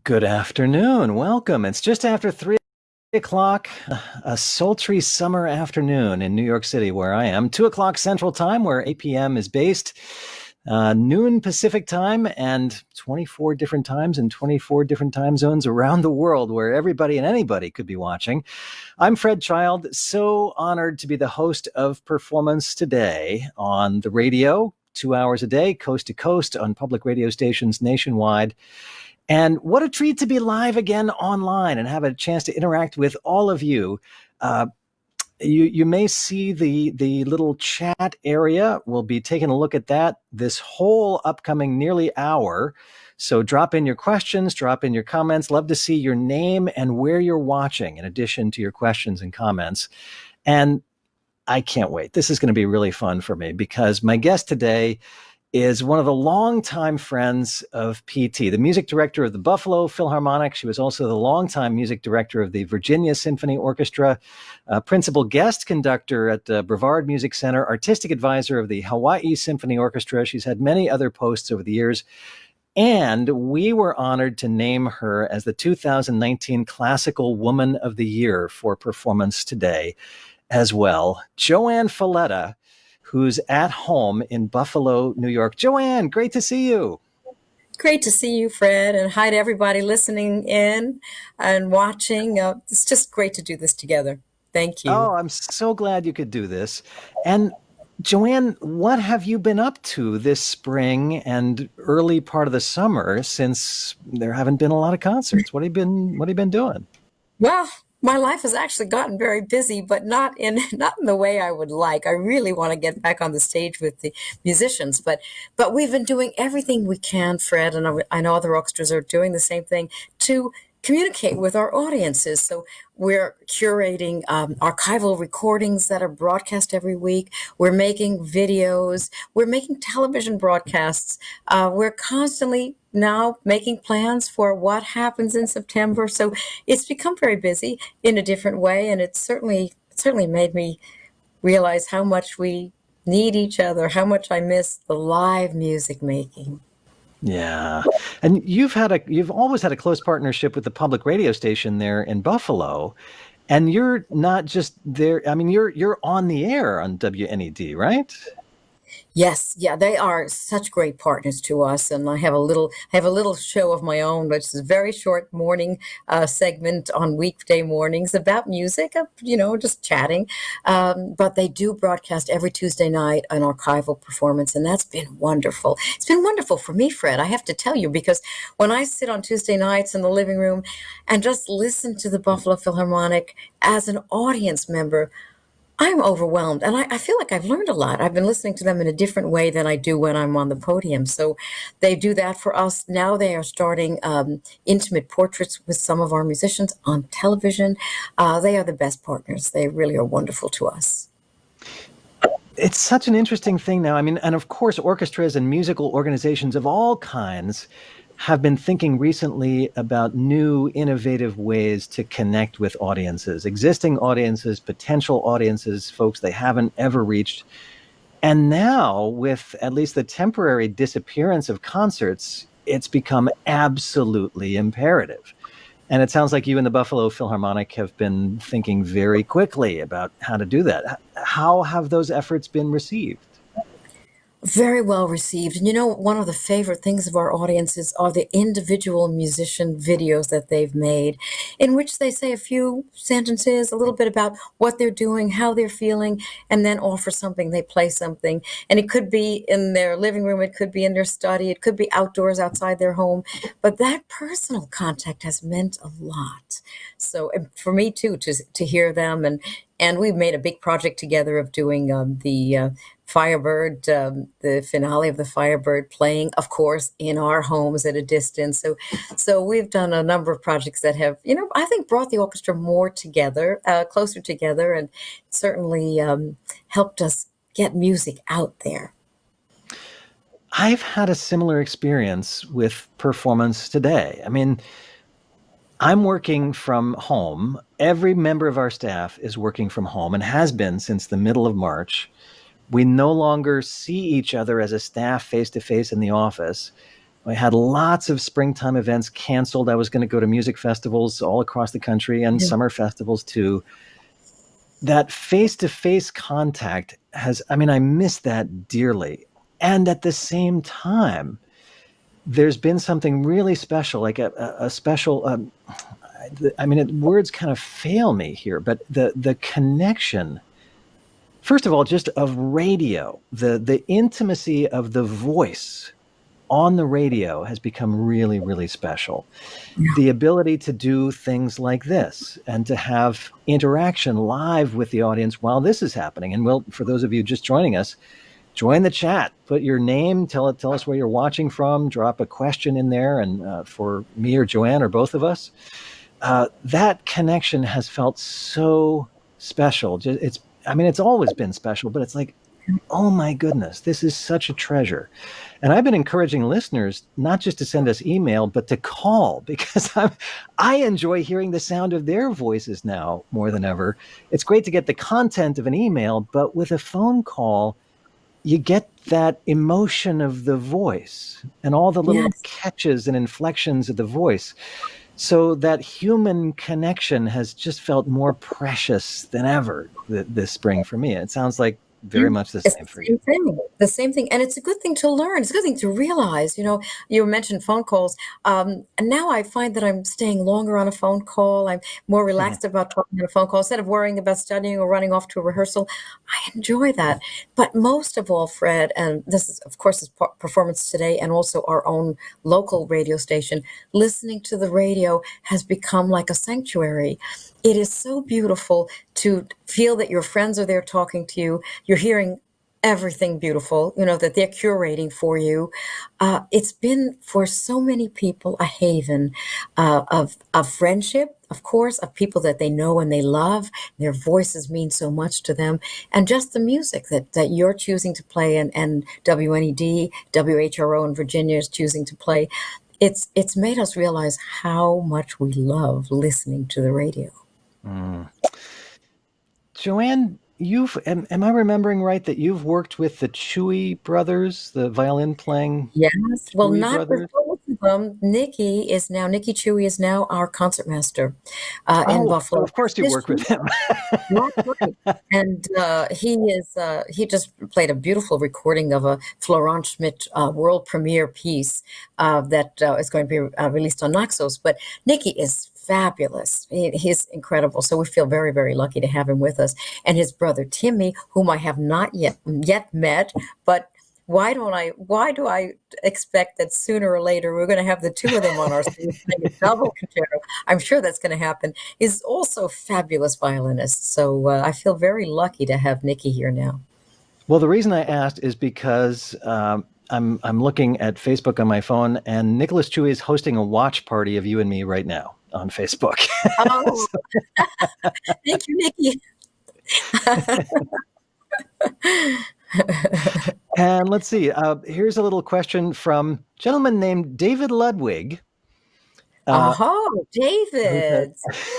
Good afternoon. Welcome. It's just after 3 o'clock, a sultry summer afternoon in New York City, where I am. 2 o'clock Central Time, where 8 p.m. is based. Noon Pacific Time, and 24 different times in 24 different time zones around the world, where everybody and anybody could be watching. I'm Fred Child, so honored to be the host of Performance Today on the radio, 2 hours a day, coast to coast, on public radio stations nationwide. And what a treat to be live again online and have a chance to interact with all of you. You may see the little chat area. We'll be taking a look at that this whole upcoming nearly hour. So drop in your questions, drop in your comments. Love to see your name and where you're watching, in addition to your questions and comments. And I can't wait. This is going to be really fun for me because my guest today is one of the longtime friends of PT, the music director of the Buffalo Philharmonic. She was also the longtime music director of the Virginia Symphony Orchestra, principal guest conductor at Brevard Music Center, artistic advisor of the Hawaii Symphony Orchestra. She's had many other posts over the years. And we were honored to name her as the 2019 Classical Woman of the Year for Performance Today as well. JoAnn Falletta, who's at home in Buffalo, New York. JoAnn, great to see you. Great to see you, Fred, and hi to everybody listening in and watching. It's just great to do this together. Thank you. Oh, I'm so glad you could do this. And JoAnn, what have you been up to this spring and early part of the summer since there haven't been a lot of concerts? What have you been doing? Well, my life has actually gotten very busy, but not in the way I would like. I really want to get back on the stage with the musicians, but we've been doing everything we can, Fred, and I know other orchestras are doing the same thing, to communicate with our audiences. So we're curating archival recordings that are broadcast every week. We're making videos. We're making television broadcasts. We're constantly now making plans for what happens in September. So it's become very busy in a different way, and it certainly made me realize how much we need each other, how much I miss the live music making. Yeah. And you've always had a close partnership with the public radio station there in Buffalo. And you're not just there. I mean, you're on the air on WNED, right? Yes, yeah, they are such great partners to us, and I have a little show of my own, which is a very short morning segment on weekday mornings about music, just chatting. But they do broadcast every Tuesday night an archival performance, and that's been wonderful. It's been wonderful for me, Fred, I have to tell you, because when I sit on Tuesday nights in the living room and just listen to the Buffalo Philharmonic as an audience member, I'm overwhelmed, and I feel like I've learned a lot. I've been listening to them in a different way than I do when I'm on the podium. So they do that for us. Now they are starting intimate portraits with some of our musicians on television. They are the best partners. They really are wonderful to us. It's such an interesting thing now. I mean, and of course, orchestras and musical organizations of all kinds have been thinking recently about new, innovative ways to connect with audiences, existing audiences, potential audiences, folks they haven't ever reached. And now, with at least the temporary disappearance of concerts, it's become absolutely imperative. And it sounds like you and the Buffalo Philharmonic have been thinking very quickly about how to do that. How have those efforts been received? Very well received. And one of the favorite things of our audiences are the individual musician videos that they've made, in which they say a few sentences, a little bit about what they're doing, how they're feeling, and then offer something. They play something. And it could be in their living room, it could be in their study, it could be outdoors outside their home. But that personal contact has meant a lot. So for me, too, to hear them. And we've made a big project together of doing the Firebird, the finale of the Firebird, playing, of course, in our homes at a distance. So we've done a number of projects that have, I think brought the orchestra more together, closer together, and certainly helped us get music out there. I've had a similar experience with Performance Today. I mean, I'm working from home. Every member of our staff is working from home and has been since the middle of March. We no longer see each other as a staff face-to-face in the office. I had lots of springtime events canceled. I was going to go to music festivals all across the country and Yeah. summer festivals too. That face-to-face contact I miss that dearly. And at the same time, there's been something really special, like a special, words kind of fail me here, but the connection, first of all, just of radio, the intimacy of the voice on the radio has become really, really special. The ability to do things like this and to have interaction live with the audience while this is happening. And well, for those of you just joining us, join the chat, put your name, tell us where you're watching from, drop a question in there. And for me or JoAnn or both of us, that connection has felt so special. It's always been special, but it's like, oh my goodness, this is such a treasure. And I've been encouraging listeners not just to send us email, but to call, because I enjoy hearing the sound of their voices now more than ever. It's great to get the content of an email, but with a phone call, you get that emotion of the voice and all the little Yes. catches and inflections of the voice. So that human connection has just felt more precious than ever this spring for me. It sounds like very Yeah, much the it's same for the you. same thing. The same thing, and it's a good thing to learn. It's a good thing to realize. You mentioned phone calls, and now I find that I'm staying longer on a phone call. I'm more relaxed about talking on a phone call instead of worrying about studying or running off to a rehearsal. I enjoy that. But most of all, Fred, and this is, of course, is Performance Today and also our own local radio station, listening to the radio has become like a sanctuary. It is so beautiful to feel that your friends are there talking to you. You're hearing everything beautiful, that they're curating for you. It's been for so many people a haven of friendship, of course, of people that they know and they love. Their voices mean so much to them. And just the music that you're choosing to play and WNED, WHRO in Virginia is choosing to play. It's made us realize how much we love listening to the radio. Mm. JoAnn, am I remembering right that you've worked with the Chewy brothers, the violin playing Yes. Well, Chewy not with brothers? both of them. Nikki Chewy is now our concertmaster in Oh, so Buffalo. of course you His worked with him. That's right. And he just played a beautiful recording of a Florent Schmidt world premiere piece that is going to be released on Naxos. But Nicky is fabulous. He's incredible. So we feel very, very lucky to have him with us. And his brother Timmy, whom I have not yet met, but why do I expect that sooner or later we're going to have the two of them on our stage playing a double concerto? I'm sure that's going to happen. Is also a fabulous violinist. So I feel very lucky to have Nikki here now. Well, the reason I asked is because I'm looking at Facebook on my phone, and Nicholas Chewy is hosting a watch party of you and me right now on Facebook. Oh, thank you, Nikki. And let's see. Here's a little question from a gentleman named David Ludwig, Oh, who's David.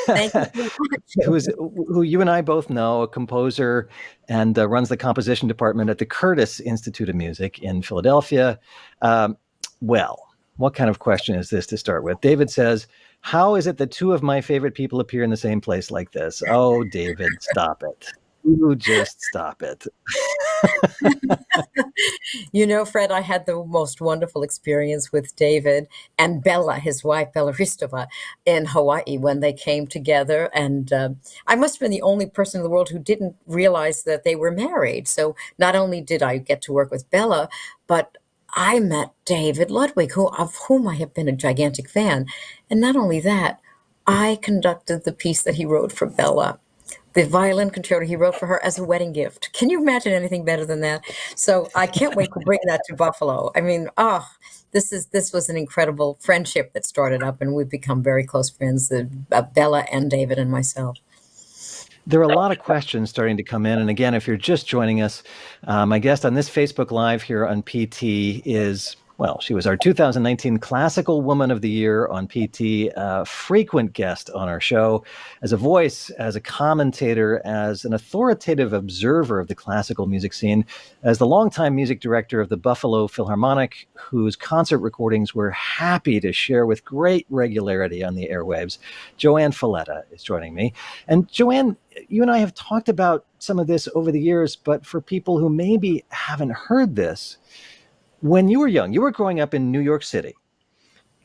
Thank you so much. who you and I both know, a composer, and runs the composition department at the Curtis Institute of Music in Philadelphia. Um, well, what kind of question is this to start with? David says, "How is it that two of my favorite people appear in the same place like this?" Oh, David, stop it. You just stop it. Fred, I had the most wonderful experience with David and Bella, his wife, Bella Hristova, in Hawaii when they came together. And I must have been the only person in the world who didn't realize that they were married. So not only did I get to work with Bella, but I met David Ludwig, of whom I have been a gigantic fan. And not only that, I conducted the piece that he wrote for Bella, the violin concerto he wrote for her as a wedding gift. Can you imagine anything better than that? So I can't wait to bring that to Buffalo. I mean, this was an incredible friendship that started up, and we've become very close friends, Bella and David and myself. There are a lot of questions starting to come in. And again, if you're just joining us, my guest on this Facebook Live here on PT is Well, she was our 2019 Classical Woman of the Year on PT, a frequent guest on our show as a voice, as a commentator, as an authoritative observer of the classical music scene, as the longtime music director of the Buffalo Philharmonic, whose concert recordings we're happy to share with great regularity on the airwaves. JoAnn Falletta is joining me. And JoAnn, you and I have talked about some of this over the years, but for people who maybe haven't heard this, when you were young, you were growing up in New York City,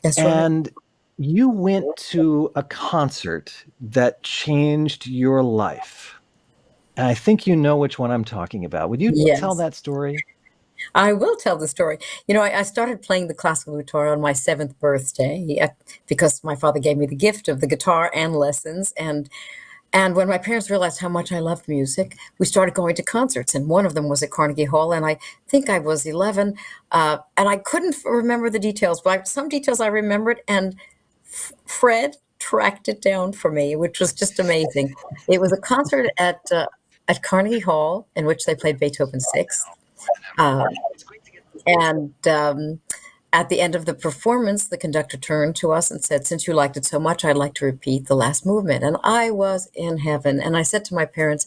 That's right. and you went to a concert that changed your life. And I think you know which one I'm talking about. Would you tell Yes. that story? I will tell the story. I started playing the classical guitar on my seventh birthday because my father gave me the gift of the guitar and lessons. And when my parents realized how much I loved music, we started going to concerts. And one of them was at Carnegie Hall. And I think I was 11. And I couldn't remember the details, but some details I remembered. And Fred tracked it down for me, which was just amazing. It was a concert at Carnegie Hall in which they played Beethoven's Sixth. Uh, and at the end of the performance, the conductor turned to us and said, "Since you liked it so much, I'd like to repeat the last movement." And I was in heaven. And I said to my parents,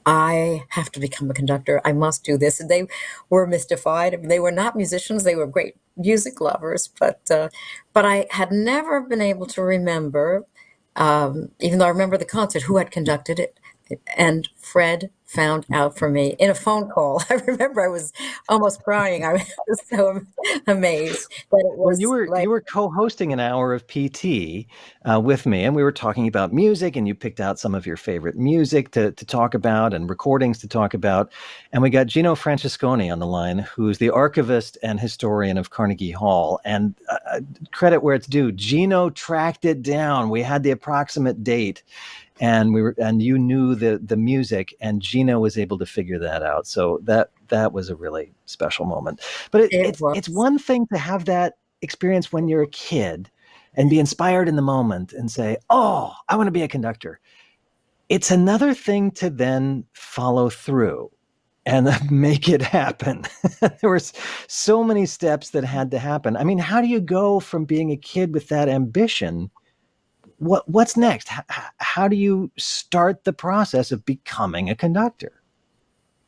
"I have to become a conductor. I must do this." And they were mystified. I mean, they were not musicians. They were great music lovers. But I had never been able to remember, even though I remember the concert, who had conducted it. And Fred found out for me in a phone call. I remember I was almost crying. I was so amazed that it Well, was like, you were co-hosting an hour of PT with me, and we were talking about music, and you picked out some of your favorite music to talk about and recordings to talk about. And we got Gino Francesconi on the line, who's the archivist and historian of Carnegie Hall. And credit where it's due, Gino tracked it down. We had the approximate date, and you knew the music, and Gino was able to figure that out. So that was a really special moment. But it it's was. one thing to have that experience when you're a kid and be inspired in the moment and say, "Oh, I want to be a conductor." It's another thing to then follow through and make it happen. There were so many steps that had to happen. I mean, how do you go from being a kid with that ambition? What's next? How do you start the process of becoming a conductor?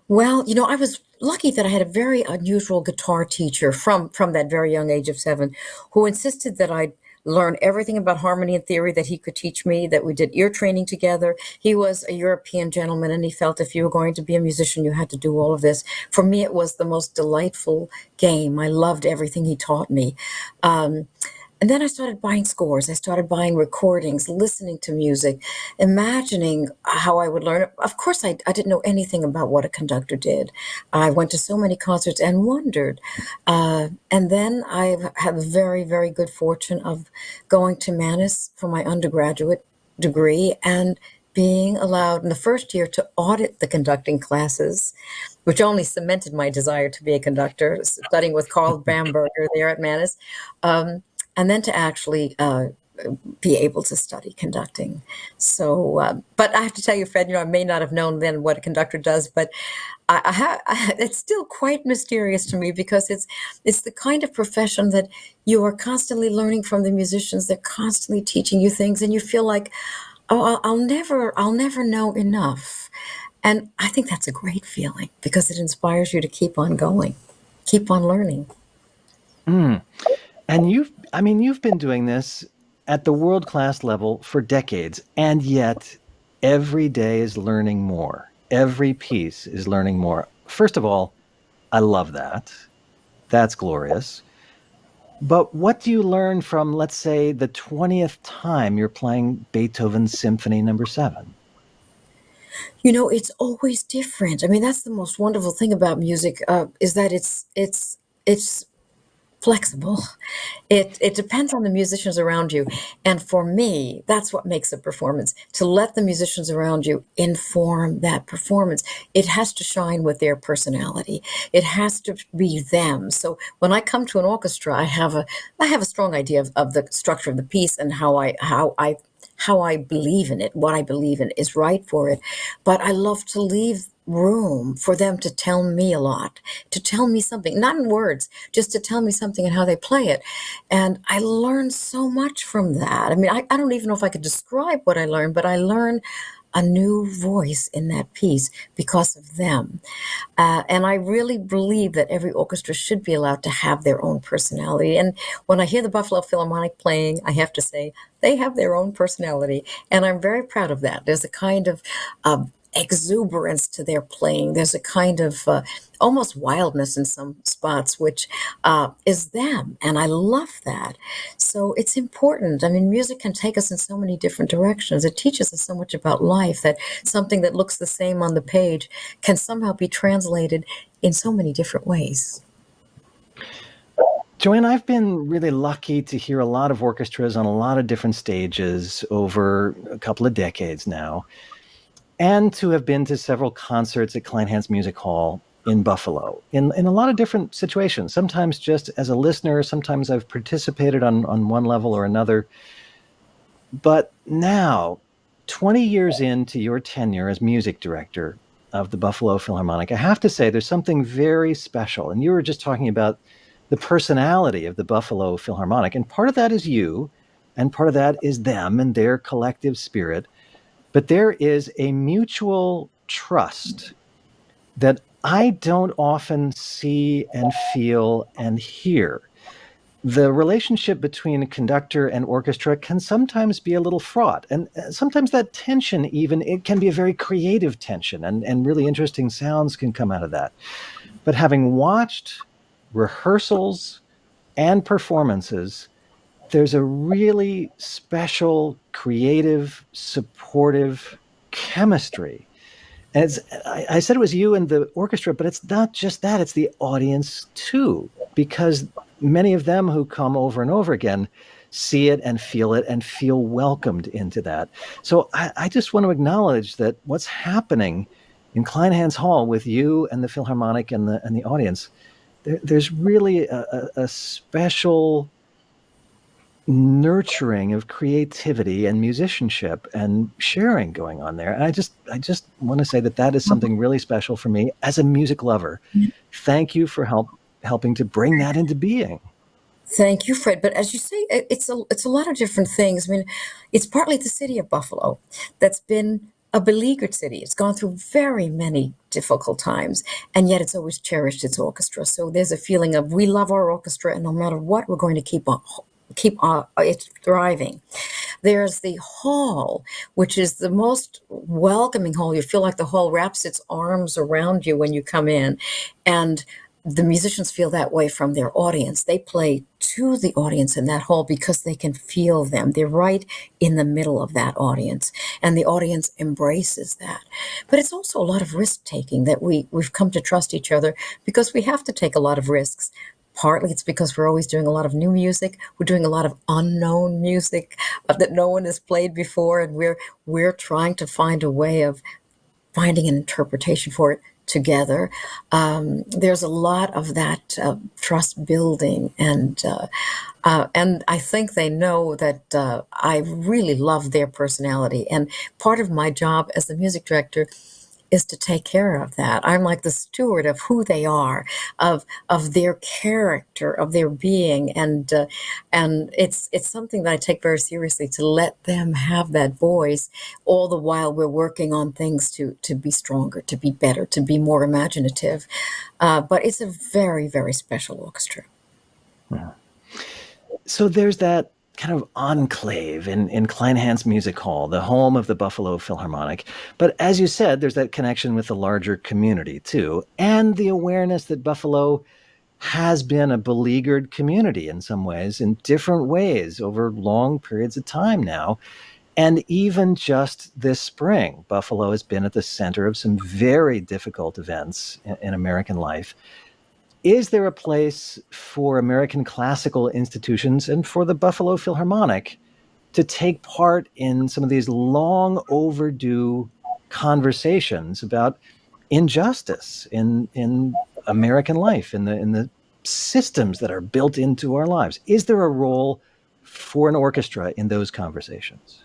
Well, I was lucky that I had a very unusual guitar teacher from that very young age of 7, who insisted that I learn everything about harmony and theory that he could teach me, that we did ear training together. He was a European gentleman, and he felt if you were going to be a musician, you had to do all of this. For me, it was the most delightful game. I loved everything he taught me. Um, and then I started buying scores. I started buying recordings, listening to music, imagining how I would learn it. Of course, I didn't know anything about what a conductor did. I went to so many concerts and wondered. And then I had the very, very good fortune of going to Mannes for my undergraduate degree and being allowed in the first year to audit the conducting classes, which only cemented my desire to be a conductor, studying with Carl Bamberger there at Mannes. And then to actually be able to study conducting. So, but I have to tell you, Fred, I may not have known then what a conductor does, but it's still quite mysterious to me because it's the kind of profession that you are constantly learning from the musicians. They're constantly teaching you things, and you feel like, oh, I'll never know enough. And I think that's a great feeling because it inspires you to keep on going, keep on learning. Mm. And you've been doing this at the world class level for decades, and yet every day is learning more. Every piece is learning more. First of all, I love that. That's glorious. But what do you learn from, let's say, the 20th time you're playing Beethoven's Symphony Number 7? It's always different. I mean, that's the most wonderful thing about music, is that it's flexible. It depends on the musicians around you. And for me, that's what makes a performance, to let the musicians around you inform that performance. It has to shine with their personality. It has to be them. So when I come to an orchestra, I have a strong idea of the structure of the piece and how I believe in it, what I believe in is right for it. But I love to leave room for them to tell me a lot, to tell me something, not in words, just to tell me something and how they play it. And I learned so much from that. I mean, I don't even know if I could describe what I learned, but I learned a new voice in that piece because of them. And I really believe that every orchestra should be allowed to have their own personality. And when I hear the Buffalo Philharmonic playing, I have to say they have their own personality. And I'm very proud of that. There's a kind of exuberance to their playing. There's a kind of almost wildness in some spots, which is them. And I love that. So it's important. I mean, music can take us in so many different directions. It teaches us so much about life that something that looks the same on the page can somehow be translated in so many different ways. JoAnn, I've been really lucky to hear a lot of orchestras on a lot of different stages over a couple of decades now, and to have been to several concerts at Kleinhans Music Hall in Buffalo in a lot of different situations, sometimes just as a listener, sometimes I've participated on one level or another. But now, 20 years into your tenure as music director of the Buffalo Philharmonic, I have to say there's something very special. And you were just talking about the personality of the Buffalo Philharmonic. And part of that is you, and part of that is them and their collective spirit. But there is a mutual trust that I don't often see and feel and hear. The relationship between conductor and orchestra can sometimes be a little fraught. And sometimes that tension, even, it can be a very creative tension, and really interesting sounds can come out of that. But having watched rehearsals and performances, there's a really special, creative, supportive chemistry. And I said it was you and the orchestra, but it's not just that, it's the audience too, because many of them who come over and over again see it and feel welcomed into that. So I just want to acknowledge that what's happening in Kleinhans Hall with you and the Philharmonic and the audience, there's really a special nurturing of creativity and musicianship and sharing going on there. And I just want to say that is something really special for me as a music lover. Thank you for helping to bring that into being. Thank you, Fred. But as you say, it's a lot of different things. I mean, it's partly the city of Buffalo that's been a beleaguered city. It's gone through very many difficult times, and yet it's always cherished its orchestra. So there's a feeling of we love our orchestra, and no matter what, we're going to keep it thriving. There's the hall, which is the most welcoming hall. You feel like the hall wraps its arms around you when you come in, and the musicians feel that way from their audience. They play to the audience in that hall because they can feel them. They're right in the middle of that audience, and the audience embraces that. But it's also a lot of risk taking that we've come to trust each other because we have to take a lot of risks. Partly it's because we're always doing a lot of new music. We're doing a lot of unknown music that no one has played before, and we're trying to find a way of finding an interpretation for it together. There's a lot of that trust building, and I think they know that I really love their personality. And part of my job as the music director is to take care of that. I'm like the steward of who they are, of their character, of their being, and it's something that I take very seriously, to let them have that voice, all the while we're working on things to be stronger, to be better, to be more imaginative. But it's a very, very special orchestra. Yeah. So there's that kind of enclave in Kleinhans Music Hall, the home of the Buffalo Philharmonic. But as you said, there's that connection with the larger community too, and the awareness that Buffalo has been a beleaguered community in some ways, in different ways over long periods of time now. And even just this spring, Buffalo has been at the center of some very difficult events in American life. Is there a place for American classical institutions and for the Buffalo Philharmonic to take part in some of these long overdue conversations about injustice in American life, in the systems that are built into our lives? Is there a role for an orchestra in those conversations?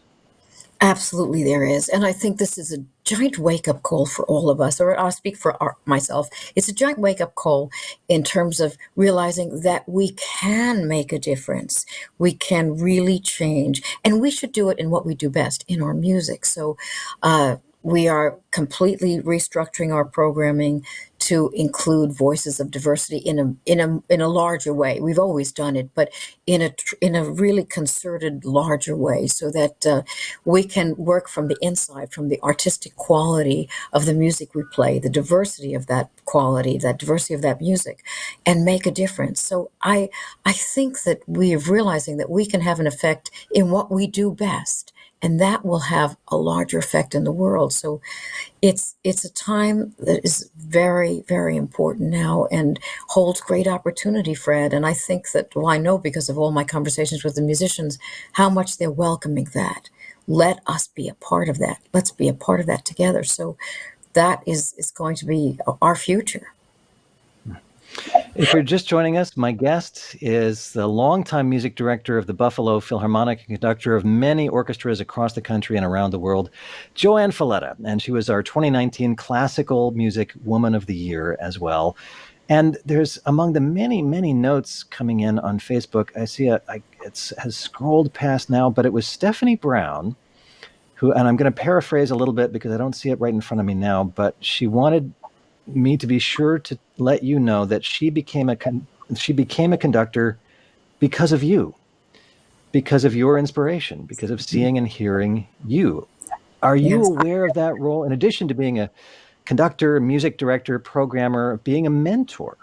Absolutely, there is. And I think this is a giant wake up call for all of us, or I'll speak for myself. It's a giant wake up call in terms of realizing that we can make a difference. We can really change, and we should do it in what we do best, in our music. So, we are completely restructuring our programming to include voices of diversity in a larger way. We've always done it, but in a really concerted, larger way, so that we can work from the inside, from the artistic quality of the music we play, the diversity of that quality, that diversity of that music, and make a difference. So I think that we are realizing that we can have an effect in what we do best, and that will have a larger effect in the world. So it's a time that is very, very important now and holds great opportunity, Fred. And I think that, well, I know because of all my conversations with the musicians, how much they're welcoming that. Let us be a part of that. Let's be a part of that together. So that is going to be our future. If you're just joining us, my guest is the longtime music director of the Buffalo Philharmonic and conductor of many orchestras across the country and around the world, JoAnn Falletta. And she was our 2019 Classical Music Woman of the Year as well. And there's among the many, many notes coming in on Facebook, I see it has scrolled past now, but it was Stephanie Brown who, and I'm going to paraphrase a little bit because I don't see it right in front of me now, but she wanted me to be sure to let you know that she became a conductor because of you, because of your inspiration, because of seeing and hearing you. Are you Yes. aware of that role in addition to being a conductor, music director, programmer, being a mentor?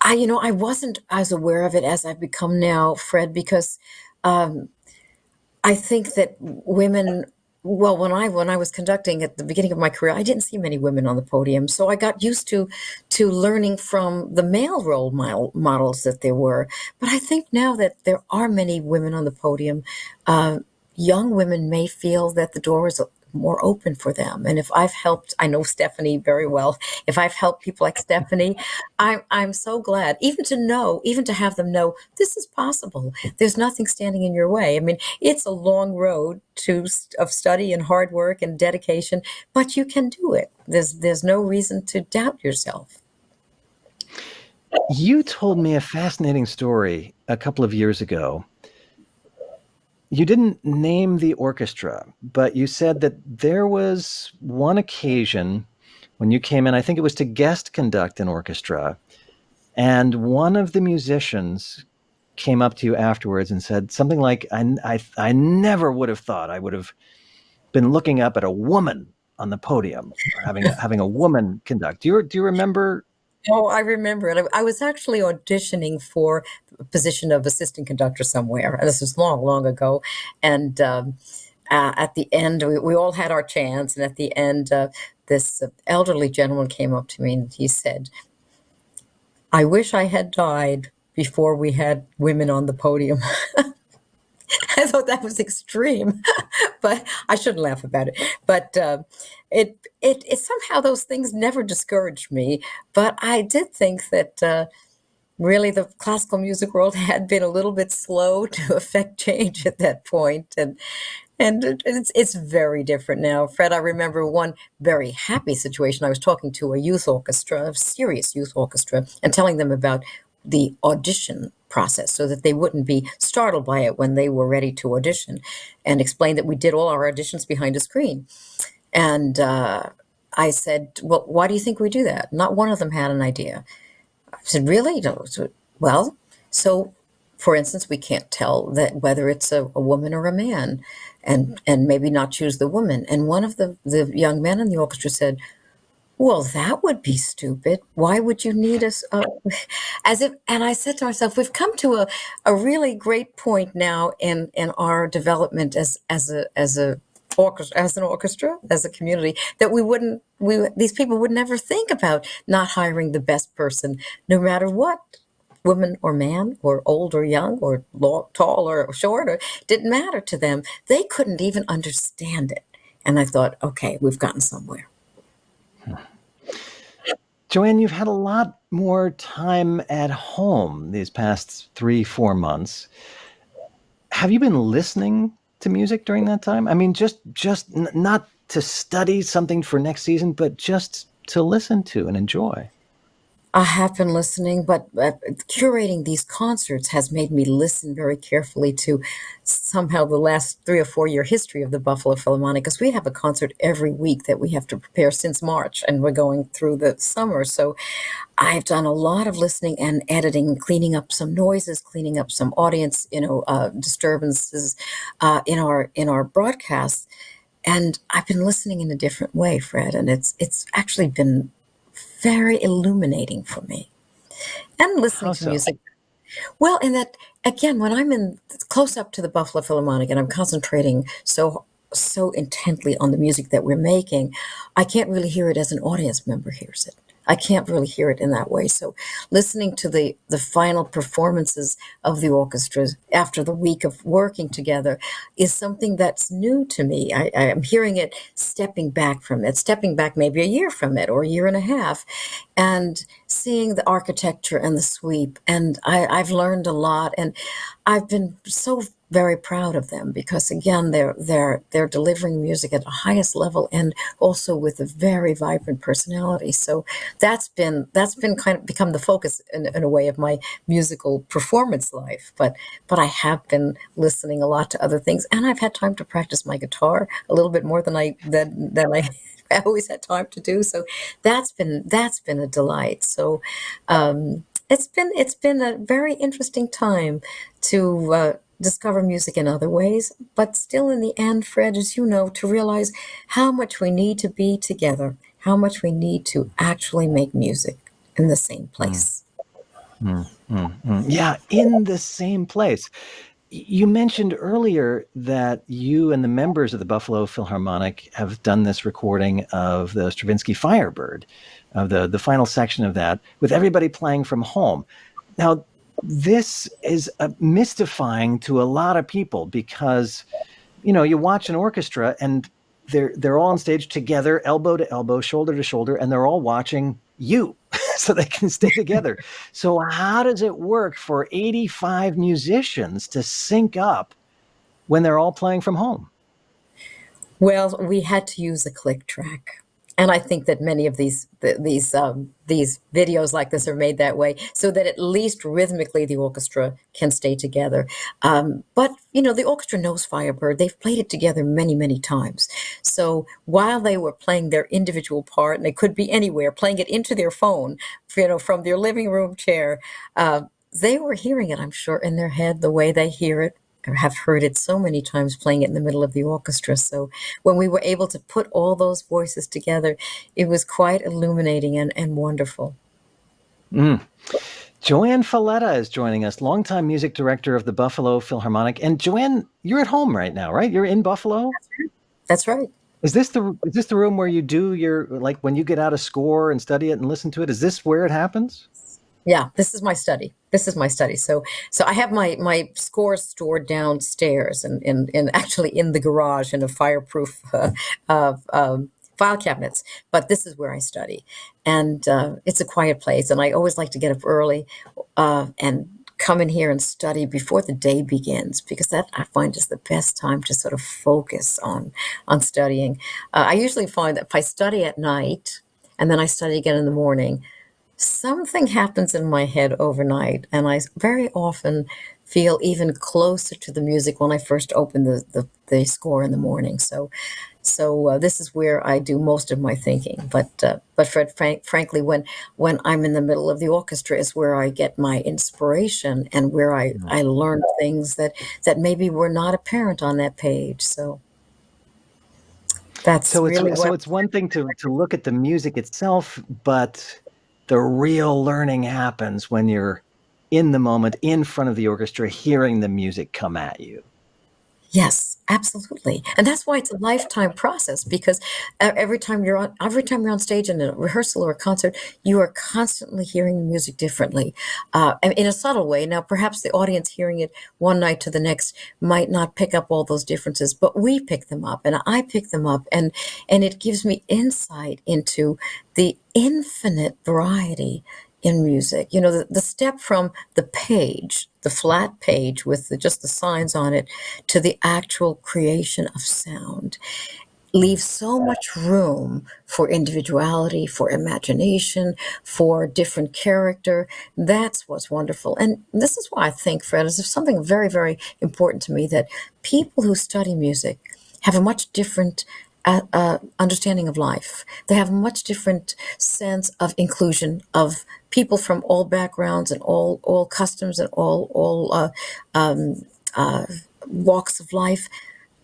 I wasn't as aware of it as I've become now, Fred, because um, I think that women, well, when I was conducting at the beginning of my career, I didn't see many women on the podium, so I got used to learning from the male role models that there were. But I think now that there are many women on the podium, uh, young women may feel that the door is more open for them. And if I've helped, I know Stephanie very well. If I've helped people like Stephanie, I'm so glad, even to have them know this is possible. There's nothing standing in your way. I mean, it's a long road of study and hard work and dedication, but you can do it. There's no reason to doubt yourself. You told me a fascinating story a couple of years ago. You didn't name the orchestra, but you said that there was one occasion when you came in, I think it was to guest conduct an orchestra, and one of the musicians came up to you afterwards and said something like, I never would have thought I would have been looking up at a woman on the podium or having a woman conduct. Do you remember? Oh, I remember it. I was actually auditioning for a position of assistant conductor somewhere. This was long, long ago. And at the end, we all had our chance. And at the end, this elderly gentleman came up to me and he said, I wish I had died before we had women on the podium. I thought that was extreme, but I shouldn't laugh about it. But it somehow those things never discouraged me. But I did think that really the classical music world had been a little bit slow to affect change at that point, and it's very different now. Fred, I remember one very happy situation. I was talking to a youth orchestra, a serious youth orchestra, and telling them about the audition process so that they wouldn't be startled by it when they were ready to audition, and explained that we did all our auditions behind a screen. And I said, well, why do you think we do that? Not one of them had an idea. I said, really? No. Well, so for instance, we can't tell that whether it's a woman or a man, and maybe not choose the woman. And one of the young men in the orchestra said, well, that would be stupid. Why would you need us? As if, and I said to myself, we've come to a really great point now in our development as a orchestra, as an orchestra, as a community, that these people would never think about not hiring the best person, no matter what, woman or man, or old or young, or tall or short, or didn't matter to them. They couldn't even understand it. And I thought, okay, we've gotten somewhere. JoAnn, you've had a lot more time at home these past 3, 4 months. Have you been listening to music during that time? I mean, just not to study something for next season, but just to listen to and enjoy. I have been listening, but curating these concerts has made me listen very carefully to somehow the last 3 or 4 year history of the Buffalo Philharmonic, because we have a concert every week that we have to prepare since March, and we're going through the summer. So I've done a lot of listening and editing, cleaning up some noises, cleaning up some audience, disturbances in our broadcasts. And I've been listening in a different way, Fred, and it's actually been very illuminating for me. And listening How to so? music. Well, in that again, when I'm in close up to the Buffalo Philharmonic and I'm concentrating so intently on the music that we're making, I can't really hear it as an audience member hears it. I can't really hear it in that way. So listening to the final performances of the orchestras after the week of working together is something that's new to me. I am hearing it, stepping back from it, stepping back maybe a year from it or a year and a half, and seeing the architecture and the sweep. And I've learned a lot, and I've been so very proud of them because again they're delivering music at the highest level and also with a very vibrant personality. So that's been kind of become the focus in a way of my musical performance life. But I have been listening a lot to other things, and I've had time to practice my guitar a little bit more than I I always had time to do. So that's been a delight. So it's been a very interesting time to discover music in other ways, but still in the end, Fred, as you know, to realize how much we need to be together, how much we need to actually make music in the same Mm, place. Yeah, in the same place. You mentioned earlier that you and the members of the Buffalo Philharmonic have done this recording of the Stravinsky Firebird, of the final section of that, with everybody playing from home. Now, this is mystifying to a lot of people because you watch an orchestra and they're all on stage together, elbow to elbow, shoulder to shoulder, and they're all watching you so they can stay together. So how does it work for 85 musicians to sync up when they're all playing from home? Well, we had to use a click track. And I think that many of these videos like this are made that way, so that at least rhythmically the orchestra can stay together. But the orchestra knows Firebird; they've played it together many, many times. So while they were playing their individual part, and they could be anywhere, playing it into their phone, from their living room chair, they were hearing it, I'm sure, in their head the way they hear it or have heard it so many times playing it in the middle of the orchestra. So when we were able to put all those voices together, it was quite illuminating and wonderful. Mm. JoAnn Falletta is joining us, longtime music director of the Buffalo Philharmonic. And JoAnn, you're at home right now, right? You're in Buffalo? That's right. Is this the room where you do your, like, when you get out a score and study it and listen to it? Is this where it happens? Yeah, this is my study. This is my study. So I have my scores stored downstairs and actually in the garage in a fireproof file cabinets. But this is where I study, and it's a quiet place. And I always like to get up early and come in here and study before the day begins, because that I find is the best time to sort of focus on studying. I usually find that if I study at night and then I study again in the morning, something happens in my head overnight, and I very often feel even closer to the music when I first open the score in the morning. So this is where I do most of my thinking. But Fred, frankly, when I'm in the middle of the orchestra is where I get my inspiration and where I learn things that maybe were not apparent on that page. So that's So it's really so what. it's one thing to look at the music itself, but the real learning happens when you're in the moment, in front of the orchestra, hearing the music come at you. Yes, absolutely. And that's why it's a lifetime process, because every time you're on stage in a rehearsal or a concert, you are constantly hearing the music differently, and in a subtle way. Now, perhaps the audience hearing it one night to the next might not pick up all those differences, but we pick them up and I pick them up, and it gives me insight into the infinite variety in music. You know, the step from the page, the flat page with just the signs on it, to the actual creation of sound leaves so much room for individuality, for imagination, for different character. That's what's wonderful. And this is why I think, Fred, is something very, very important to me, that people who study music have a much different understanding of life. They have a much different sense of inclusion of people from all backgrounds and all customs and all walks of life,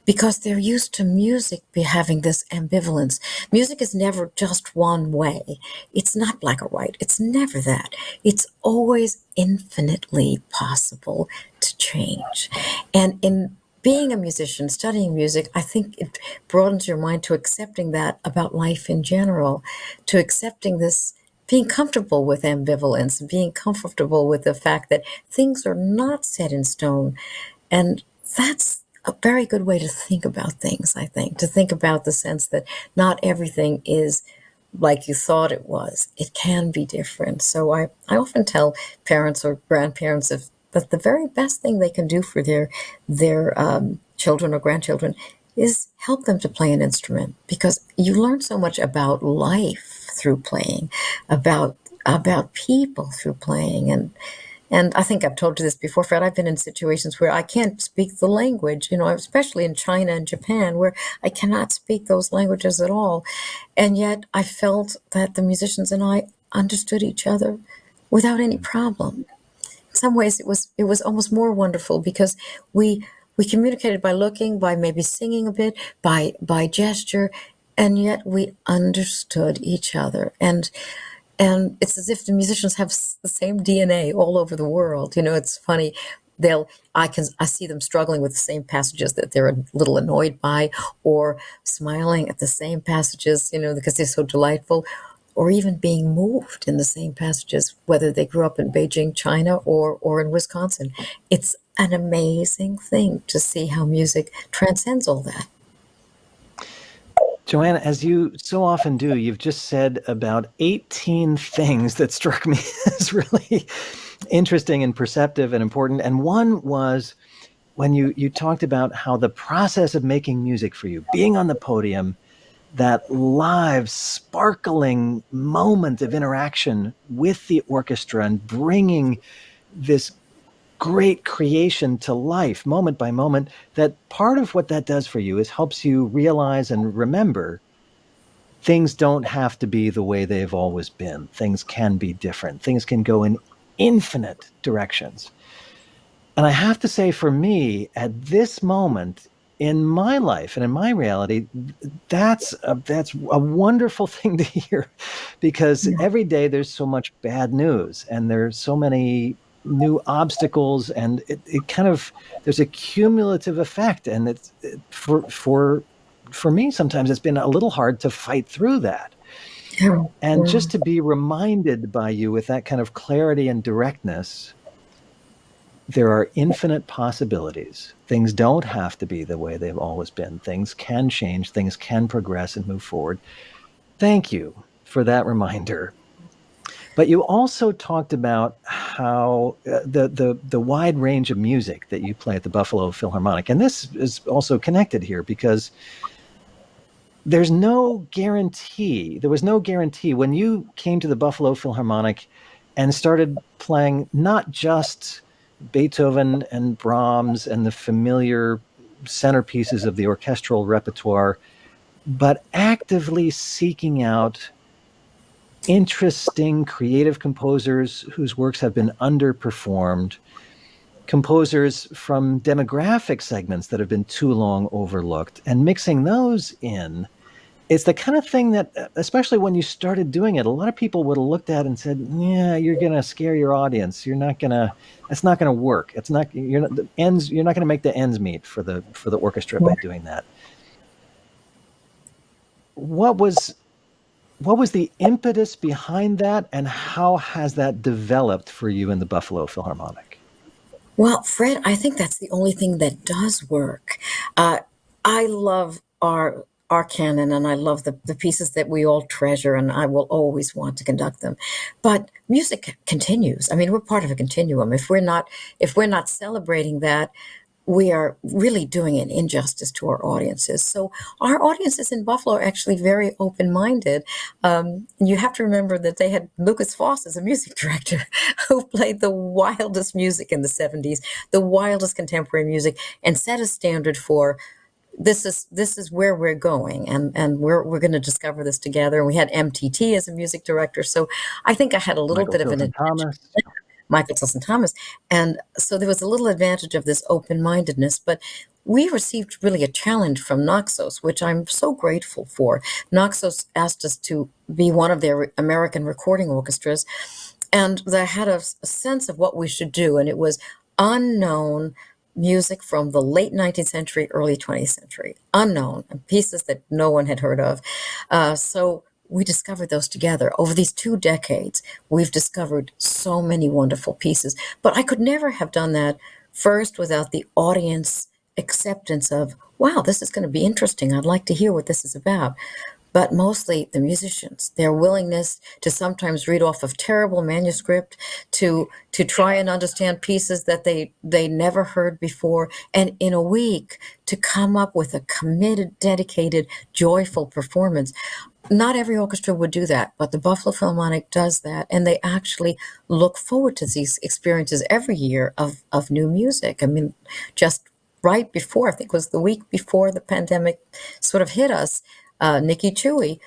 because they're used to music be having this ambivalence. Music is never just one way. It's not black or white. It's never that. It's always infinitely possible to change. And in being a musician, studying music, I think it broadens your mind to accepting that about life in general, to accepting this, being comfortable with ambivalence, being comfortable with the fact that things are not set in stone. And that's a very good way to think about things, I think, to think about the sense that not everything is like you thought it was. It can be different. So I often tell parents or grandparents that the very best thing they can do for their children or grandchildren is help them to play an instrument, because you learn so much about life through playing, about people through playing. And I think I've told you this before, Fred. I've been in situations where I can't speak the language, you know, especially in China and Japan, where I cannot speak those languages at all. And yet I felt that the musicians and I understood each other without any problem. In some ways, it was almost more wonderful, because we communicated by looking, by maybe singing a bit, by gesture, and yet we understood each other. And it's as if the musicians have the same DNA all over the world. You know, it's funny. I see them struggling with the same passages that they're a little annoyed by, or smiling at the same passages, you know, because they're so delightful, or even being moved in the same passages, whether they grew up in Beijing, China, or in Wisconsin. It's an amazing thing to see how music transcends all that. JoAnn, as you so often do, you've just said about 18 things that struck me as really interesting and perceptive and important. And one was when you talked about how the process of making music for you, being on the podium, that live, sparkling moment of interaction with the orchestra and bringing this great creation to life moment by moment, that part of what that does for you is helps you realize and remember things don't have to be the way they've always been. Things can be different. Things can go in infinite directions. And I have to say, for me, at this moment in my life and in my reality, that's a wonderful thing to hear, because every day there's so much bad news and there's so many new obstacles, and it kind of, there's a cumulative effect, and for me sometimes it's been a little hard to fight through that. Yeah. And just to be reminded by you with that kind of clarity and directness, there are infinite possibilities. Things don't have to be the way they've always been. Things can change, things can progress and move forward. Thank you for that reminder. But you also talked about how the wide range of music that you play at the Buffalo Philharmonic, and this is also connected here, because there's no guarantee. There was no guarantee when you came to the Buffalo Philharmonic and started playing not just Beethoven and Brahms and the familiar centerpieces of the orchestral repertoire, but actively seeking out interesting, creative composers whose works have been underperformed, composers from demographic segments that have been too long overlooked, and mixing those in. It's the kind of thing that, especially when you started doing it, a lot of people would have looked at and said, "Yeah, you're going to scare your audience. You're not going to. That's not going to work. It's not. You're not the ends. You're not going to make the ends meet for the orchestra by doing that." What was the impetus behind that, and how has that developed for you in the Buffalo Philharmonic? Well, Fred, I think that's the only thing that does work. I love our our canon, and I love the pieces that we all treasure, and I will always want to conduct them. But music continues. I mean, we're part of a continuum. If we're not celebrating that, we are really doing an injustice to our audiences. So our audiences in Buffalo are actually very open-minded. And you have to remember that they had Lucas Foss as a music director who played the wildest music in the 70s, the wildest contemporary music, and set a standard for this is where we're going, and we're going to discover this together. And we had MTT as a music director, so I think I had a little Michael bit of an Tilson advantage. Thomas. Michael Tilson Thomas. And so there was a little advantage of this open mindedness, but we received really a challenge from Naxos, which I'm so grateful for. Naxos asked us to be one of their American recording orchestras, and they had a sense of what we should do, and it was unknown music from the late 19th century, early 20th century, unknown, and pieces that no one had heard of. So we discovered those together. Over these 2 decades, we've discovered so many wonderful pieces. But I could never have done that first without the audience acceptance of, wow, this is going to be interesting. I'd like to hear what this is about. But mostly the musicians, their willingness to sometimes read off of terrible manuscript, to try and understand pieces that they never heard before, and in a week to come up with a committed, dedicated, joyful performance. Not every orchestra would do that, but the Buffalo Philharmonic does that, and they actually look forward to these experiences every year of new music. I mean, just right before, I think it was the week before the pandemic sort of hit us, Nikki Chewy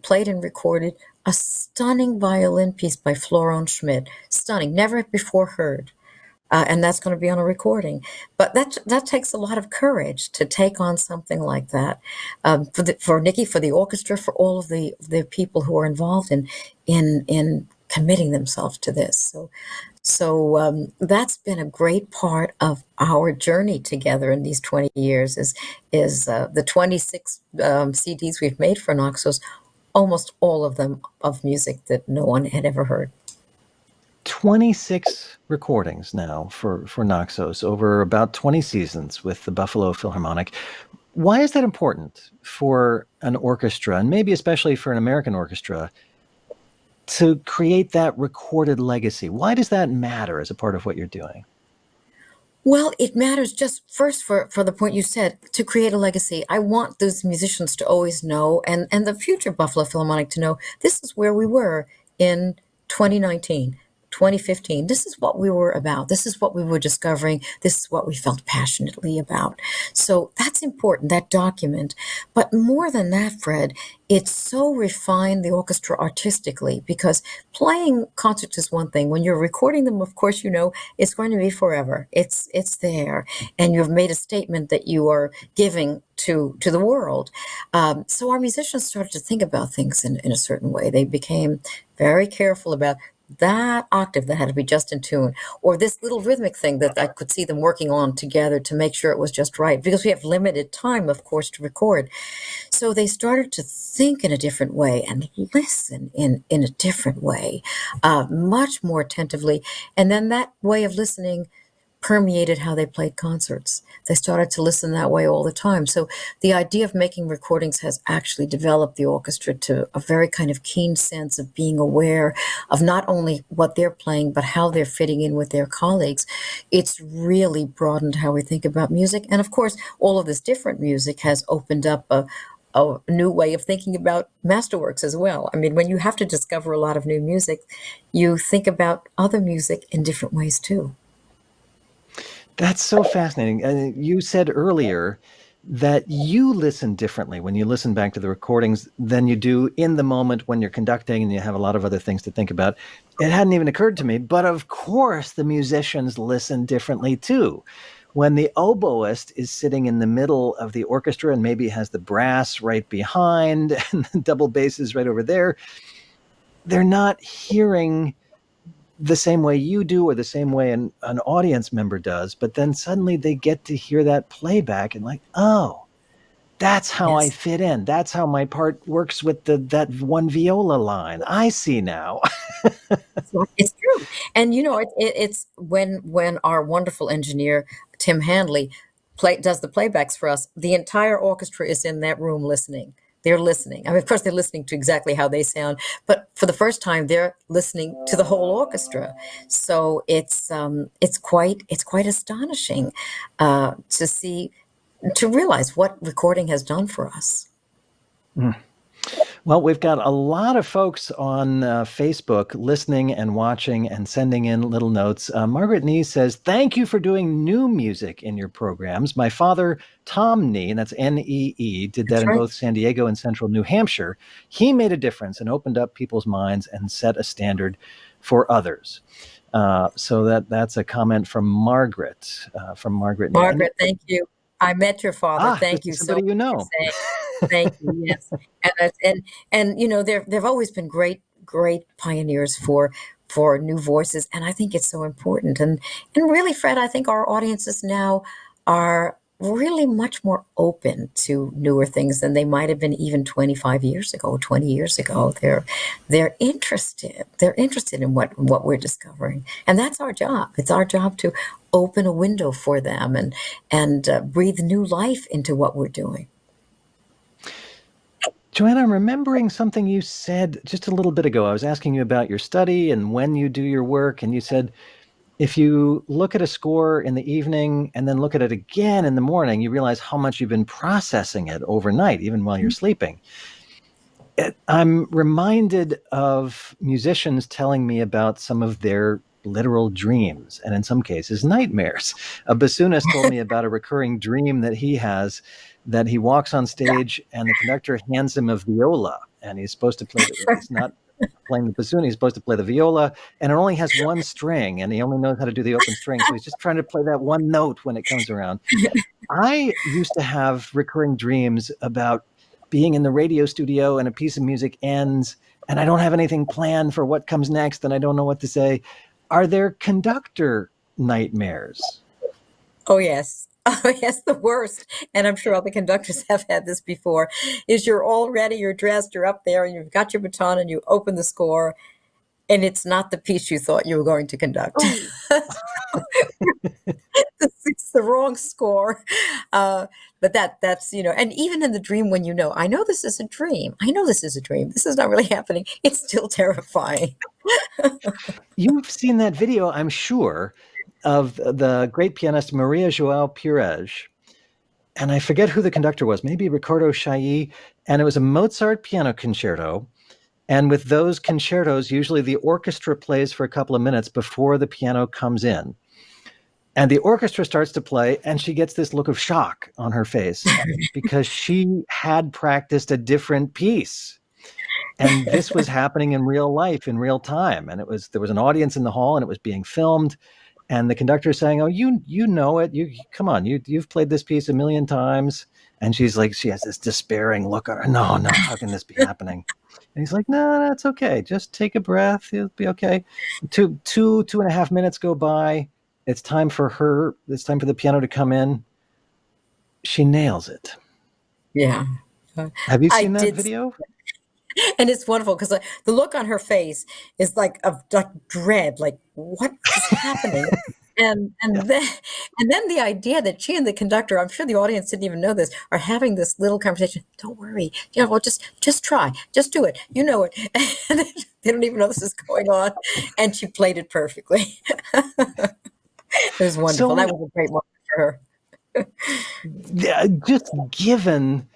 played and recorded a stunning violin piece by Florian Schmidt. Stunning, never before heard. And that's going to be on a recording. But that takes a lot of courage to take on something like that. For Nikki, for the orchestra, for all of the people who are involved in committing themselves to this. So that's been a great part of our journey together in these 20 years. Is the 26 CDs we've made for Naxos, almost all of them of music that no one had ever heard. 26 recordings now for Naxos over about 20 seasons with the Buffalo Philharmonic. Why is that important for an orchestra, and maybe especially for an American orchestra, to create that recorded legacy? Why does that matter as a part of what you're doing? Well, it matters just first for the point you said, to create a legacy. I want those musicians to always know, and the future Buffalo Philharmonic to know, this is where we were in 2019, 2015. This is what we were about. This is what we were discovering. This is what we felt passionately about. So that's important, that document. But more than that, Fred, it's so refined the orchestra artistically, because playing concerts is one thing. When you're recording them, of course, it's going to be forever. It's there, and you've made a statement that you are giving to the world. So our musicians started to think about things in a certain way. They became very careful about that octave that had to be just in tune, or this little rhythmic thing that I could see them working on together to make sure it was just right, because we have limited time, of course, to record. So they started to think in a different way and listen in a different way, much more attentively. And then that way of listening permeated how they played concerts. They started to listen that way all the time. So the idea of making recordings has actually developed the orchestra to a very kind of keen sense of being aware of not only what they're playing, but how they're fitting in with their colleagues. It's really broadened how we think about music. And of course, all of this different music has opened up a new way of thinking about masterworks as well. I mean, when you have to discover a lot of new music, you think about other music in different ways too. That's so fascinating. You said earlier that you listen differently when you listen back to the recordings than you do in the moment when you're conducting and you have a lot of other things to think about. It hadn't even occurred to me, but of course the musicians listen differently too. When the oboist is sitting in the middle of the orchestra and maybe has the brass right behind and the double basses right over there, they're not hearing the same way you do or the same way an audience member does, but then suddenly they get to hear that playback and like, oh, that's how I Yes. fit in. That's how my part works with that one viola line. I see now. It's true. And it's when our wonderful engineer, Tim Handley, does the playbacks for us, the entire orchestra is in that room listening. They're listening. I mean, of course, they're listening to exactly how they sound, but for the first time, they're listening to the whole orchestra. So it's quite astonishing to see, to realize what recording has done for us. Mm. Well, we've got a lot of folks on Facebook listening and watching and sending in little notes. Margaret Nee says, "Thank you for doing new music in your programs. My father, Tom Nee, and that's N-E-E, did that That's in right. both San Diego and central New Hampshire. He made a difference and opened up people's minds and set a standard for others." So that's a comment from Margaret, Nee. And, Margaret, thank you. I met your father. this Thank you is so somebody much you for know. saying. Thank you. Yes, and you know there've always been great pioneers for new voices, and I think it's so important. And really, Fred, I think our audiences now are really much more open to newer things than they might have been even 25 years ago, 20 years ago. They're interested. They're interested in what we're discovering, and that's our job. It's our job to open a window for them and breathe new life into what we're doing. JoAnn, I'm remembering something you said just a little bit ago. I was asking you about your study and when you do your work, and you said if you look at a score in the evening and then look at it again in the morning, you realize how much you've been processing it overnight, even while you're sleeping. I'm reminded of musicians telling me about some of their literal dreams, and in some cases, nightmares. A bassoonist told me about a recurring dream that he has, that he walks on stage and the conductor hands him a viola, and he's supposed to play it's not playing the bassoon, he's supposed to play the viola, and it only has one string, and he only knows how to do the open string, so he's just trying to play that one note when it comes around. I used to have recurring dreams about being in the radio studio and a piece of music ends and I don't have anything planned for what comes next and I don't know what to say. Are there conductor nightmares? Oh, yes. Oh, yes, the worst. And I'm sure all the conductors have had this before. Is you're all ready, you're dressed, you're up there, and you've got your baton, and you open the score, and it's not the piece you thought you were going to conduct. Oh, It's the wrong score. But that's, and even in the dream when I know this is a dream. I know this is a dream. This is not really happening. It's still terrifying. you've seen that video, I'm sure, of the great pianist Maria João Pires. And I forget who the conductor was, maybe Ricardo Chailly. And it was a Mozart piano concerto. And with those concertos, usually the orchestra plays for a couple of minutes before the piano comes in. And the orchestra starts to play, and she gets this look of shock on her face because she had practiced a different piece. And this was happening in real life, in real time. And there was an audience in the hall, and it was being filmed. And the conductor is saying, "Oh, you know it. You come on, you've played this piece a million times." And she's like, she has this despairing look on her. No, how can this be happening? And he's like, "No, that's okay. Just take a breath. It'll be okay." 2.5 minutes go by. It's time for the piano to come in. She nails it. Yeah. Have you I seen that did. video? And it's wonderful because the look on her face is like of like dread, like what is happening? And Yeah. and then and then the idea that she and the conductor, I'm sure the audience didn't even know this, are having this little conversation. Don't worry, well, just try, just do it, you know it. And they don't even know this is going on, and she played it perfectly. It was wonderful. That So was a great moment for her. yeah, just given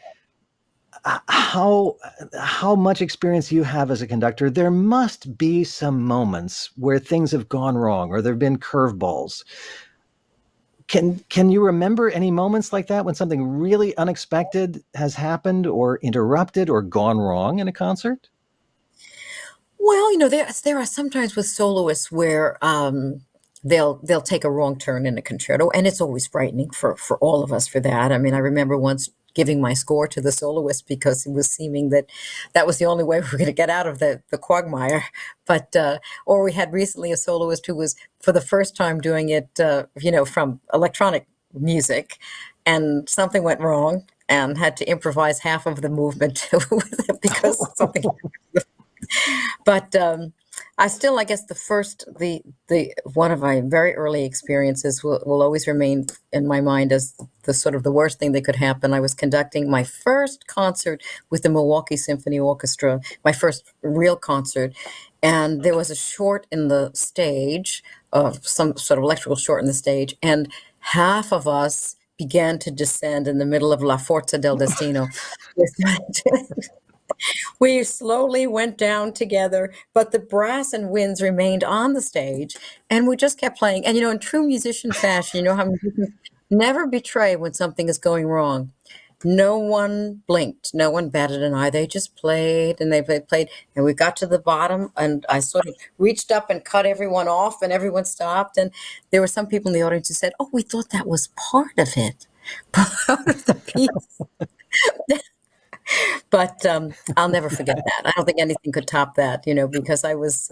how much experience you have as a conductor, there must be some moments where things have gone wrong or there have been curveballs. Can you remember any moments like that when something really unexpected has happened or interrupted or gone wrong in a concert? Well, there are sometimes with soloists where they'll take a wrong turn in a concerto, and it's always frightening for all of us for that. I mean, I remember once giving my score to the soloist because it was seeming that that was the only way we were going to get out of the quagmire. But or we had recently a soloist who was for the first time doing it, from electronic music, and something went wrong and had to improvise half of the movement with it because something. But I guess the one of my very early experiences will always remain in my mind as the sort of the worst thing that could happen. I was conducting my first concert with the Milwaukee Symphony Orchestra, my first real concert, and there was a short in the stage, some sort of electrical short in the stage, and half of us began to descend in the middle of La Forza del Destino. We slowly went down together, but the brass and winds remained on the stage, and we just kept playing. And in true musician fashion, you know how musicians never betray when something is going wrong. No one blinked, no one batted an eye. They just played and they played, and we got to the bottom, and I sort of reached up and cut everyone off, and everyone stopped. And there were some people in the audience who said, "Oh, we thought that was part of it, part of the piece." But I'll never forget that. I don't think anything could top that, because I was,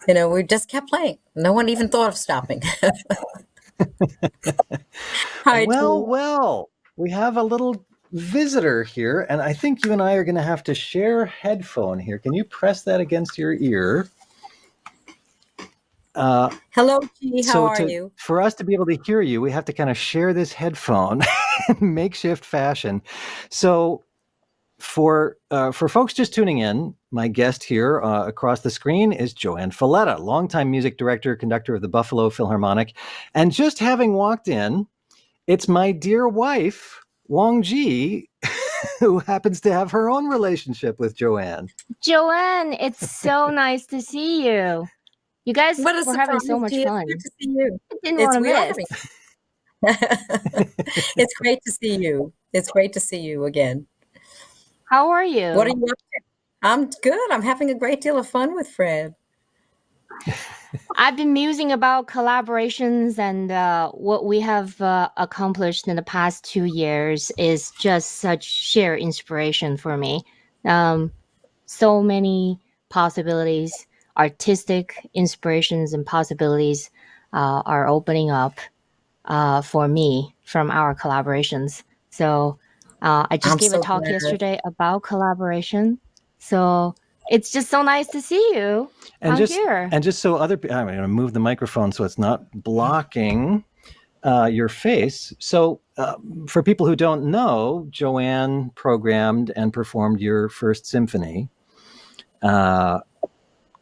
we just kept playing. No one even thought of stopping. Hi, Well, Tina. well, we have a little visitor here, and I think you and I are going to have to share headphone here. Can you press that against your ear? Hello, G. How So are you? for us to be able to hear you, we have to kind of share this headphone in makeshift fashion. So for folks just tuning in, my guest here across the screen is JoAnn Falletta, longtime music director, conductor of the Buffalo Philharmonic. And just having walked in, it's my dear wife, Wong Ji, who happens to have her own relationship with JoAnn. JoAnn, it's so nice to see you. You guys What a were having so surprise, much G. It's fun. good to see you. I didn't want to We are miss. having. It's great to see you. It's great to see you again. How are you? What are you up to? I'm good. I'm having a great deal of fun with Fred. I've been musing about collaborations, and what we have accomplished in the past 2 years is just such sheer inspiration for me. So many possibilities, artistic inspirations and possibilities are opening up for me from our collaborations. So I just I'm gave a so talk glad. yesterday about collaboration. So it's just so nice to see you here. And just so other people, I'm going to move the microphone so it's not blocking your face. So for people who don't know, JoAnn programmed and performed your first symphony a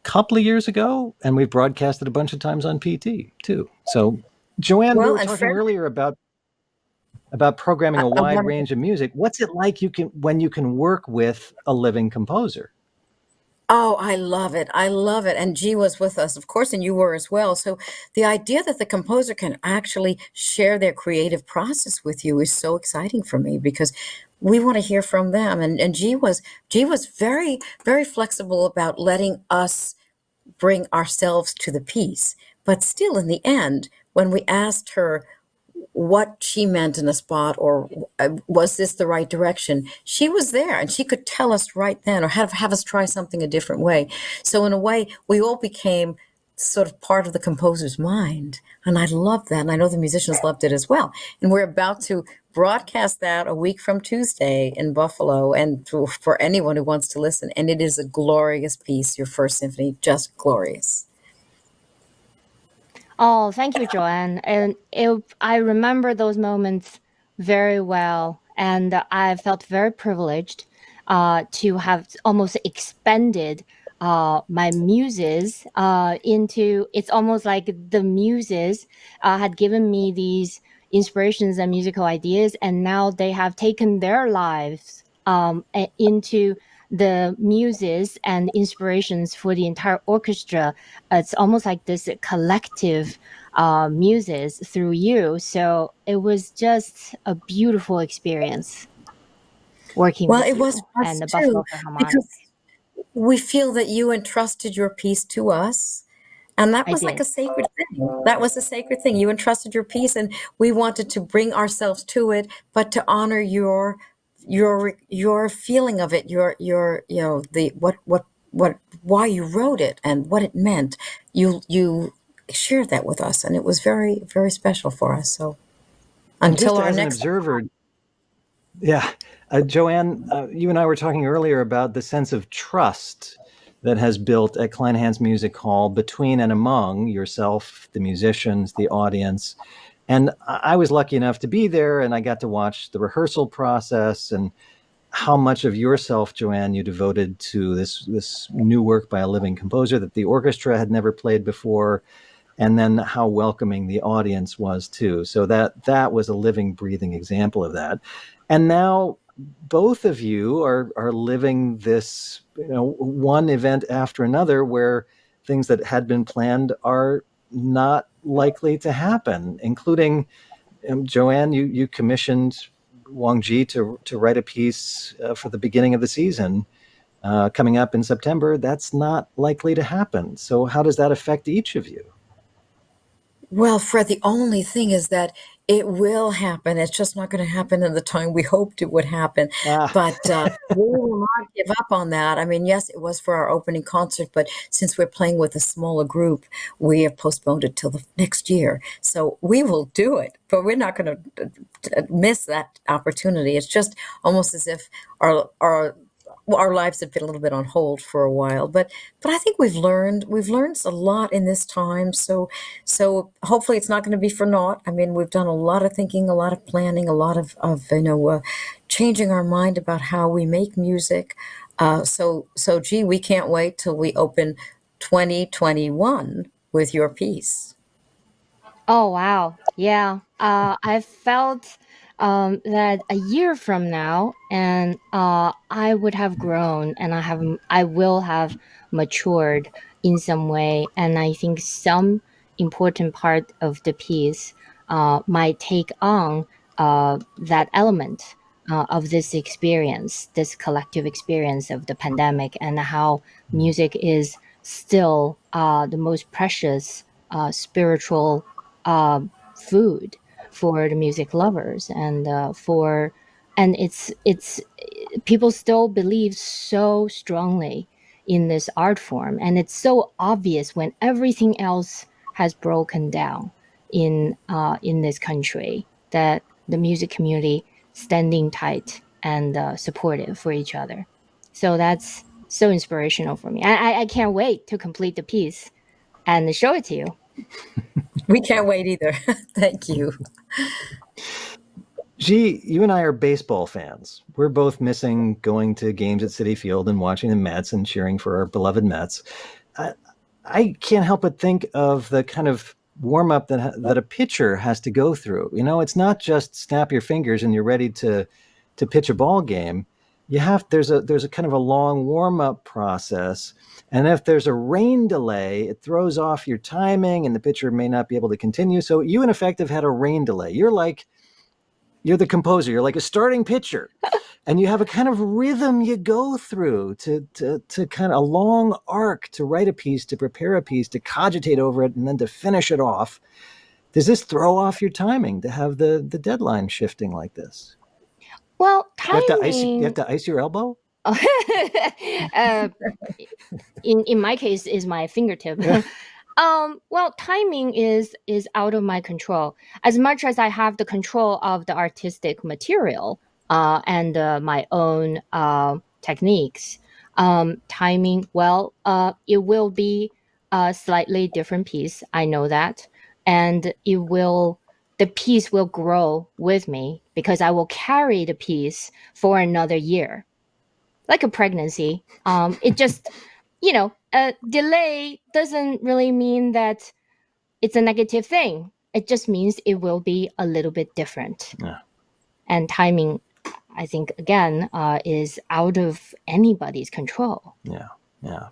couple of years ago, and we've broadcasted a bunch of times on PT too. So JoAnn, we were talking earlier about programming a wide range of music. What's it like when you can work with a living composer? Oh, I love it. I love it. And G was with us, of course, and you were as well. So the idea that the composer can actually share their creative process with you is so exciting for me, because we want to hear from them. And G was very, very flexible about letting us bring ourselves to the piece. But still, in the end, when we asked her what she meant in a spot, or was this the right direction, she was there and she could tell us right then, or have us try something a different way. So in a way, we all became sort of part of the composer's mind. And I love that. And I know the musicians loved it as well. And we're about to broadcast that a week from Tuesday in Buffalo, and for anyone who wants to listen. And it is a glorious piece, your first symphony, just glorious. Oh, thank you, JoAnn. And I remember those moments very well. And I felt very privileged to have almost expended my muses into, it's almost like the muses had given me these inspirations and musical ideas, and now they have taken their lives into the muses and inspirations for the entire orchestra. It's almost like this collective muses through you. So it was just a beautiful experience working with it you was and the too, Buffalo Philharmonic. because we feel that you entrusted your piece to us. And that was like a sacred thing. That was a sacred thing. You entrusted your piece, and we wanted to bring ourselves to it, but to honor your feeling of it, why you wrote it and what it meant. You shared that with us, and it was very, very special for us. So until our next observer, yeah, JoAnn, you and I were talking earlier about the sense of trust that has built at Kleinhans Music Hall between and among yourself, the musicians, the audience. And I was lucky enough to be there, and I got to watch the rehearsal process and how much of yourself, JoAnn, you devoted to this new work by a living composer that the orchestra had never played before, and then how welcoming the audience was too. So that was a living, breathing example of that. And now both of you are living this, one event after another where things that had been planned are not likely to happen, including JoAnn, you commissioned Wang Ji to write a piece for the beginning of the season coming up in September. That's not likely to happen. So how does that affect each of you? Well, Fred, the only thing is that it will happen. It's just not going to happen in the time we hoped it would happen. Ah, But we will not give up on that. I mean, yes, it was for our opening concert, but since we're playing with a smaller group, we have postponed it till the next year. So we will do it, but we're not going to miss that opportunity. It's just almost as if our lives have been a little bit on hold for a while, but I think we've learned a lot in this time. So hopefully it's not going to be for naught. I mean, we've done a lot of thinking, a lot of planning, a lot of changing our mind about how we make music. So gee, we can't wait till we open 2021 with your piece. Oh, wow. Yeah. I felt that a year from now, and I would have grown, and I will have matured in some way. And I think some important part of the piece might take on that element of this experience, this collective experience of the pandemic, and how music is still the most precious spiritual food for the music lovers, and it's people still believe so strongly in this art form, and it's so obvious when everything else has broken down in this country, that the music community standing tight and supportive for each other. So that's so inspirational for me. I can't wait to complete the piece and show it to you. We can't wait either. Thank you. Gee, you and I are baseball fans. We're both missing going to games at Citi Field and watching the Mets and cheering for our beloved Mets. I, I can't help but think of the kind of warm up that a pitcher has to go through. It's not just snap your fingers and you're ready to pitch a ball game. There's a kind of a long warm up process, and if there's a rain delay, it throws off your timing, and the pitcher may not be able to continue. So you, in effect, have had a rain delay. You're the composer. You're like a starting pitcher, and you have a kind of rhythm you go through to kind of a long arc to write a piece, to prepare a piece, to cogitate over it, and then to finish it off. Does this throw off your timing to have the deadline shifting like this? Well, You timing. have to ice your elbow? uh, in my case, is my fingertip. Well, timing is out of my control. As much as I have the control of the artistic material and my own techniques, timing. Well, it will be a slightly different piece. I know that, and the piece will grow with me because I will carry the piece for another year, like a pregnancy. It just, a delay doesn't really mean that it's a negative thing. It just means it will be a little bit different. Yeah. And timing, I think, again, is out of anybody's control. Yeah. Yeah.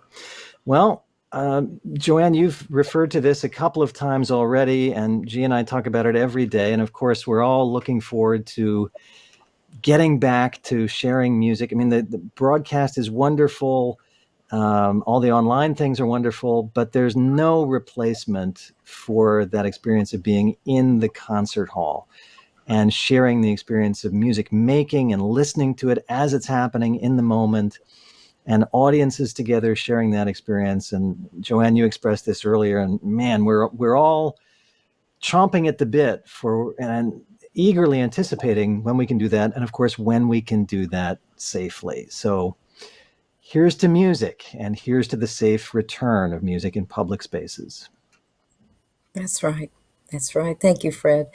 Well, JoAnn, you've referred to this a couple of times already, and G and I talk about it every day. And of course, we're all looking forward to getting back to sharing music. I mean, the broadcast is wonderful. All the online things are wonderful, but there's no replacement for that experience of being in the concert hall and sharing the experience of music making and listening to it as it's happening in the moment, and audiences together sharing that experience. And JoAnn, you expressed this earlier, and man, we're all chomping at the bit for and eagerly anticipating when we can do that, and of course when we can do that safely. So here's to music, and here's to the safe return of music in public spaces. That's right. That's right. Thank you, Fred.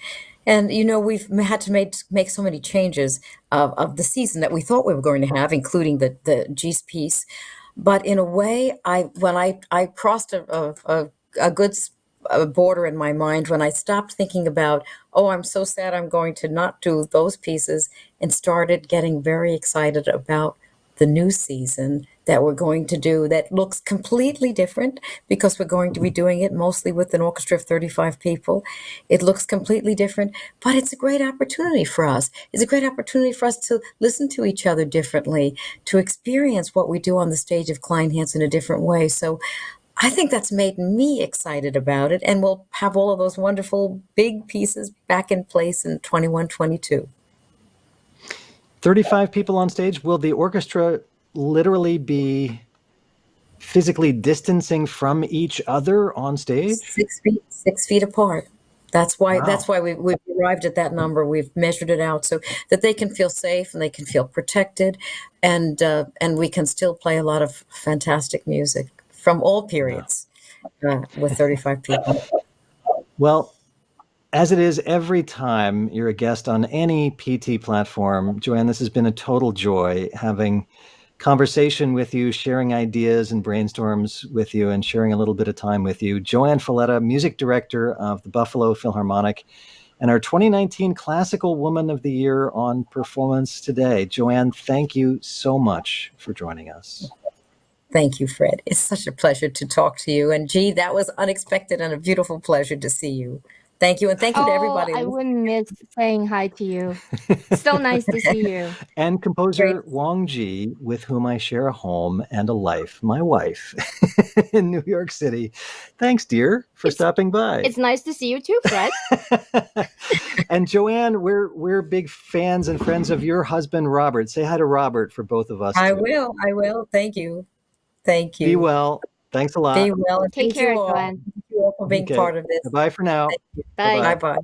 And we've had to make so many changes of the season that we thought we were going to have, including the G's piece. But in a way, when I crossed a good border in my mind when I stopped thinking about, oh, I'm so sad I'm going to not do those pieces, and started getting very excited about the new season that we're going to do, that looks completely different because we're going to be doing it mostly with an orchestra of 35 people. It looks completely different, but it's a great opportunity for us. It's a great opportunity for us to listen to each other differently, to experience what we do on the stage of Kleinhans in a different way. So I think that's made me excited about it, and we'll have all of those wonderful big pieces back in place in 21-22. 35 people on stage. Will the orchestra literally be physically distancing from each other on stage? 6 feet apart. That's why. Wow. That's why we've arrived at that number. We've measured it out so that they can feel safe and they can feel protected, and we can still play a lot of fantastic music from all periods with 35 people. Well, as it is every time you're a guest on any PT platform, JoAnn, this has been a total joy having conversation with you, sharing ideas and brainstorms with you, and sharing a little bit of time with you. JoAnn Falletta, music director of the Buffalo Philharmonic, and our 2019 Classical Woman of the Year on Performance Today. JoAnn, thank you so much for joining us. Thank you, Fred. It's such a pleasure to talk to you. And G, that was unexpected and a beautiful pleasure to see you. Thank you. And thank you to everybody. I wouldn't miss saying hi to you. So nice to see you. And composer Wang Ji, with whom I share a home and a life, my wife, in New York City. Thanks, dear, for stopping by. It's nice to see you too, Fred. And JoAnn, we're big fans and friends of your husband, Robert. Say hi to Robert for both of us. I will. Thank you. Thank you. Be well. Thanks a lot. Be well. And Take care, JoAnn. JoAnn. Thank you all for being part of this. Bye for now. Bye. Bye-bye.